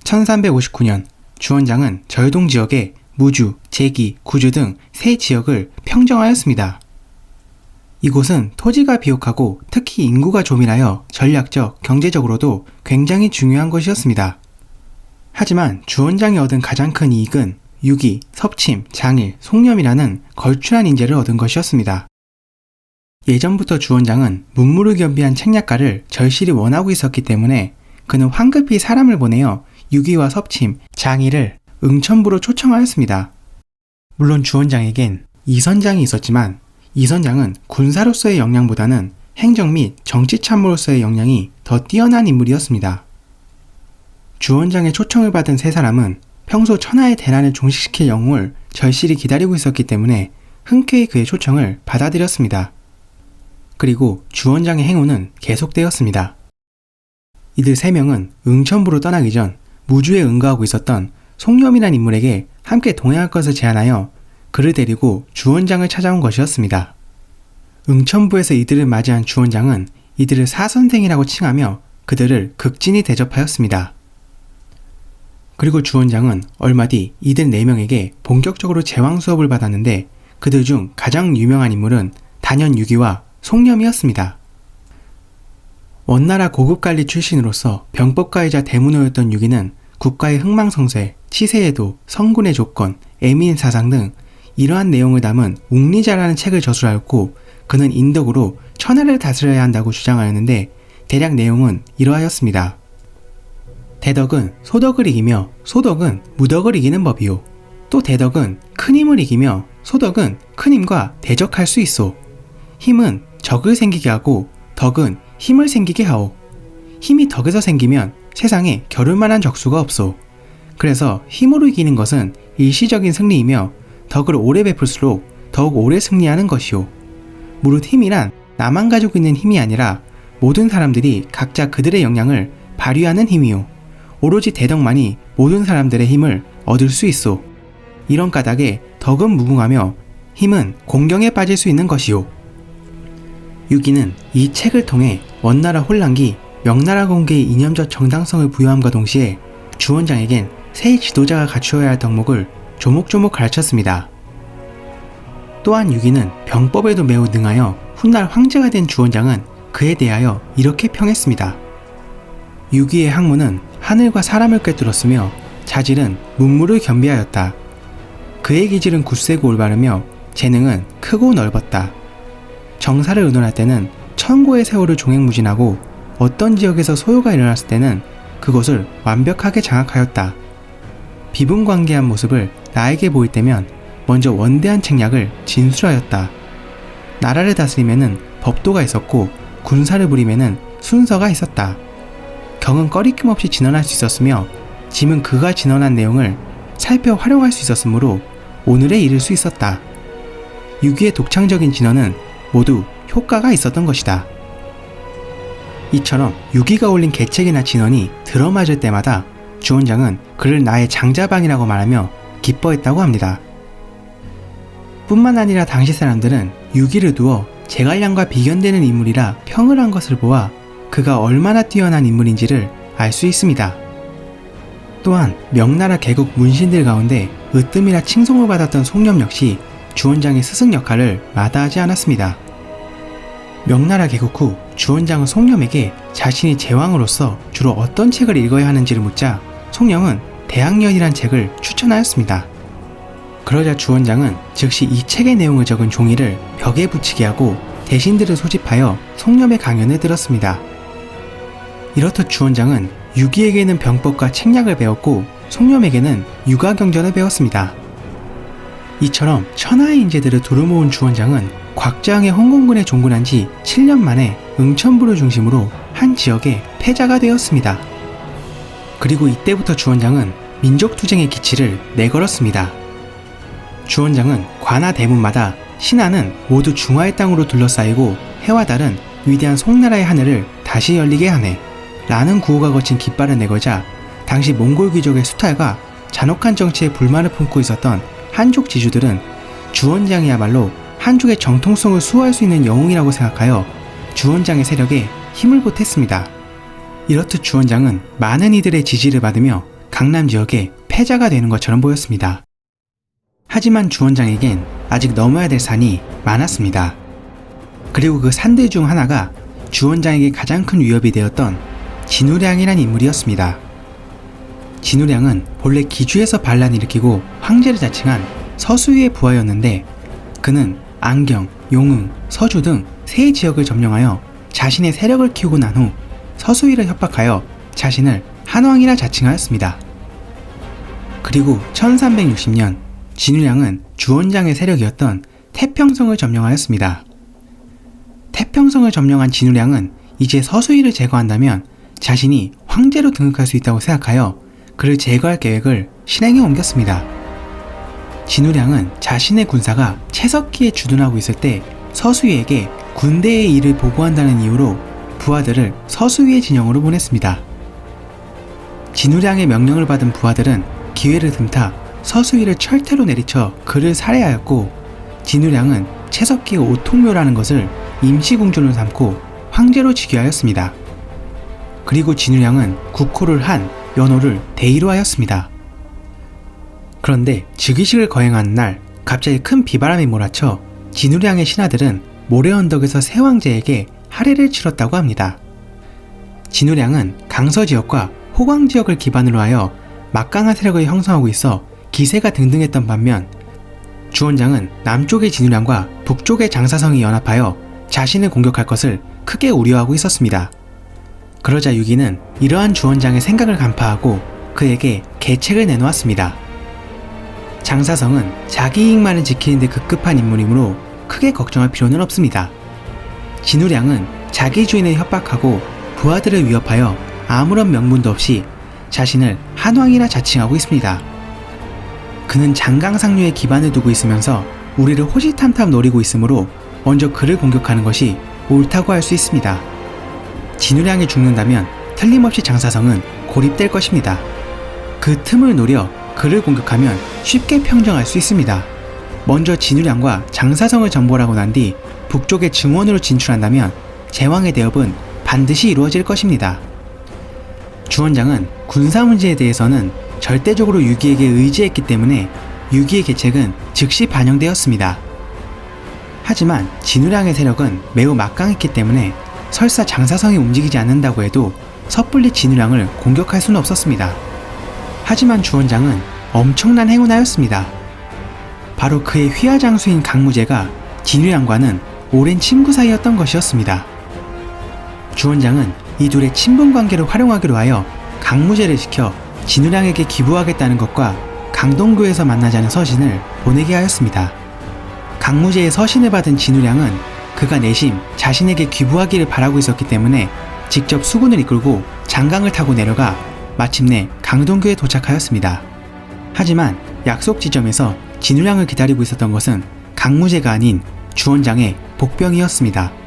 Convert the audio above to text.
1359년 주원장은 절동 지역에 무주, 제기, 구주 등 세 지역을 평정하였습니다. 이곳은 토지가 비옥하고 특히 인구가 조밀하여 전략적, 경제적으로도 굉장히 중요한 곳이었습니다. 하지만 주원장이 얻은 가장 큰 이익은 유기, 섭침, 장일, 송념이라는 걸출한 인재를 얻은 것이었습니다. 예전부터 주원장은 문무를 겸비한 책략가를 절실히 원하고 있었기 때문에 그는 황급히 사람을 보내어 유기와 섭침, 장일을 응천부로 초청하였습니다. 물론 주원장에겐 이선장이 있었지만 이선장은 군사로서의 역량보다는 행정 및 정치 참모로서의 역량이 더 뛰어난 인물이었습니다. 주원장의 초청을 받은 세 사람은 평소 천하의 대난을 종식시킬 영웅을 절실히 기다리고 있었기 때문에 흔쾌히 그의 초청을 받아들였습니다. 그리고 주원장의 행운은 계속되었습니다. 이들 세 명은 응천부로 떠나기 전 무주에 응거하고 있었던 송념이란 인물에게 함께 동행할 것을 제안하여 그를 데리고 주원장을 찾아온 것이었습니다. 응천부에서 이들을 맞이한 주원장은 이들을 사선생이라고 칭하며 그들을 극진히 대접하였습니다. 그리고 주원장은 얼마 뒤 이들 4명에게 본격적으로 제왕 수업을 받았는데 그들 중 가장 유명한 인물은 단연 유기와 송념이었습니다. 원나라 고급관리 출신으로서 병법가이자 대문호였던 유기는 국가의 흥망성쇠, 치세에도, 성군의 조건, 애민사상 등 이러한 내용을 담은 웅리자라는 책을 저술하였고 그는 인덕으로 천하를 다스려야 한다고 주장하였는데 대략 내용은 이러하였습니다. 대덕은 소덕을 이기며 소덕은 무덕을 이기는 법이요. 또 대덕은 큰 힘을 이기며 소덕은 큰 힘과 대적할 수 있소. 힘은 적을 생기게 하고 덕은 힘을 생기게 하오. 힘이 덕에서 생기면 세상에 겨룰 만한 적수가 없소. 그래서 힘으로 이기는 것은 일시적인 승리이며 덕을 오래 베풀수록 더욱 오래 승리하는 것이오. 무릇 힘이란 나만 가지고 있는 힘이 아니라 모든 사람들이 각자 그들의 역량을 발휘하는 힘이오. 오로지 대덕만이 모든 사람들의 힘을 얻을 수 있소. 이런 까닭에 덕은 무궁하며 힘은 공경에 빠질 수 있는 것이오. 유기는 이 책을 통해 원나라 혼란기, 명나라 공개의 이념적 정당성을 부여함과 동시에 주원장에겐 새 지도자가 갖추어야 할 덕목을 조목조목 가르쳤습니다. 또한 유기는 병법에도 매우 능하여 훗날 황제가 된 주원장은 그에 대하여 이렇게 평했습니다. 유기의 학문은 하늘과 사람을 꿰뚫었으며 자질은 문무를 겸비하였다. 그의 기질은 굳세고 올바르며 재능은 크고 넓었다. 정사를 의논할 때는 천고의 세월을 종횡무진하고 어떤 지역에서 소요가 일어났을 때는 그것을 완벽하게 장악하였다. 비분관계한 모습을 나에게 보일 때면 먼저 원대한 책략을 진술하였다. 나라를 다스리면은 법도가 있었고 군사를 부리면은 순서가 있었다. 경은 꺼리낌 없이 진언할 수 있었으며 짐은 그가 진언한 내용을 살펴 활용할 수 있었으므로 오늘에 이를 수 있었다. 유기의 독창적인 진언은 모두 효과가 있었던 것이다. 이처럼 유기가 올린 계책이나 진언이 들어맞을 때마다 주원장은 그를 나의 장자방이라고 말하며 기뻐했다고 합니다. 뿐만 아니라 당시 사람들은 유기를 두어 제갈량과 비견되는 인물이라 평을 한 것을 보아 그가 얼마나 뛰어난 인물인지를 알 수 있습니다. 또한 명나라 개국 문신들 가운데 으뜸이라 칭송을 받았던 송념 역시 주원장의 스승 역할을 마다하지 않았습니다. 명나라 개국 후 주원장은 송념에게 자신이 제왕으로서 주로 어떤 책을 읽어야 하는지를 묻자 송념은 대학년이란 책을 추천하였습니다. 그러자 주원장은 즉시 이 책의 내용을 적은 종이를 벽에 붙이게 하고 대신들을 소집하여 송념의 강연을 들었습니다. 이렇듯 주원장은 유기에게는 병법과 책략을 배웠고 송념에게는 육아경전을 배웠습니다. 이처럼 천하의 인재들을 두루모은 주원장은 곽저항의 홍공군에 종군한 지 7년 만에 응천부를 중심으로 한 지역의 패자가 되었습니다. 그리고 이때부터 주원장은 민족투쟁의 기치를 내걸었습니다. 주원장은 관하 대문마다 신하는 모두 중화의 땅으로 둘러싸이고 해와 달은 위대한 송나라의 하늘을 다시 열리게 하네 라는 구호가 거친 깃발을 내걸자 당시 몽골 귀족의 수탈과 잔혹한 정치에 불만을 품고 있었던 한족 지주들은 주원장이야말로 한족의 정통성을 수호할 수 있는 영웅이라고 생각하여 주원장의 세력에 힘을 보탰습니다. 이렇듯 주원장은 많은 이들의 지지를 받으며 강남 지역의 패자가 되는 것처럼 보였습니다. 하지만 주원장에겐 아직 넘어야 될 산이 많았습니다. 그리고 그 산들 중 하나가 주원장에게 가장 큰 위협이 되었던 진우량이란 인물이었습니다. 진우량은 본래 기주에서 반란을 일으키고 황제를 자칭한 서수유의 부하였는데 그는 안경, 용흥, 서주 등 세 지역을 점령하여 자신의 세력을 키우고 난 후 서수유를 협박하여 자신을 한왕이라 자칭하였습니다. 그리고 1360년 진우량은 주원장의 세력이었던 태평성을 점령하였습니다. 태평성을 점령한 진우량은 이제 서수유를 제거한다면 자신이 황제로 등극할 수 있다고 생각하여 그를 제거할 계획을 실행에 옮겼습니다. 진우량은 자신의 군사가 채석기에 주둔하고 있을 때 서수유에게 군대의 일을 보고한다는 이유로 부하들을 서수유의 진영으로 보냈습니다. 진우량의 명령을 받은 부하들은 기회를 틈타 서수유를 철퇴로 내리쳐 그를 살해하였고 진우량은 채석기의 오통묘라는 것을 임시궁전을 삼고 황제로 즉위하였습니다. 그리고 진우량은 국호를 한 연호를 대의로 하였습니다. 그런데 즉위식을 거행하는 날 갑자기 큰 비바람이 몰아쳐 진우량의 신하들은 모래언덕에서 새 황제에게 할애를 치렀다고 합니다. 진우량은 강서지역과 호광지역을 기반으로 하여 막강한 세력을 형성하고 있어 기세가 등등했던 반면 주원장은 남쪽의 진우량과 북쪽의 장사성이 연합하여 자신을 공격할 것을 크게 우려하고 있었습니다. 그러자 유기는 이러한 주원장의 생각을 간파하고 그에게 계책을 내놓았습니다. 장사성은 자기 이익만을 지키는 데 급급한 인물이므로 크게 걱정할 필요는 없습니다. 진우량은 자기 주인을 협박하고 부하들을 위협하여 아무런 명분도 없이 자신을 한왕이라 자칭하고 있습니다. 그는 장강상류에 기반을 두고 있으면서 우리를 호시탐탐 노리고 있으므로 먼저 그를 공격하는 것이 옳다고 할 수 있습니다. 진우량이 죽는다면 틀림없이 장사성은 고립될 것입니다. 그 틈을 노려 그를 공격하면 쉽게 평정할 수 있습니다. 먼저 진우량과 장사성을 정벌하고 난 뒤 북쪽의 증원으로 진출한다면 제왕의 대업은 반드시 이루어질 것입니다. 주원장은 군사 문제에 대해서는 절대적으로 유기에게 의지했기 때문에 유기의 계책은 즉시 반영되었습니다. 하지만 진우량의 세력은 매우 막강했기 때문에 설사 장사성이 움직이지 않는다고 해도 섣불리 진우량을 공격할 수는 없었습니다. 하지만 주원장은 엄청난 행운하였습니다. 바로 그의 휘하장수인 강무제가 진우량과는 오랜 친구 사이였던 것이었습니다. 주원장은 이 둘의 친분 관계를 활용하기로 하여 강무제를 시켜 진우량에게 기부하겠다는 것과 강동구에서 만나자는 서신을 보내게 하였습니다. 강무제의 서신을 받은 진우량은 그가 내심 자신에게 기부하기를 바라고 있었기 때문에 직접 수군을 이끌고 장강을 타고 내려가 마침내 강동구에 도착하였습니다. 하지만 약속 지점에서 진우량을 기다리고 있었던 것은 강무제가 아닌 주원장의 복병이었습니다.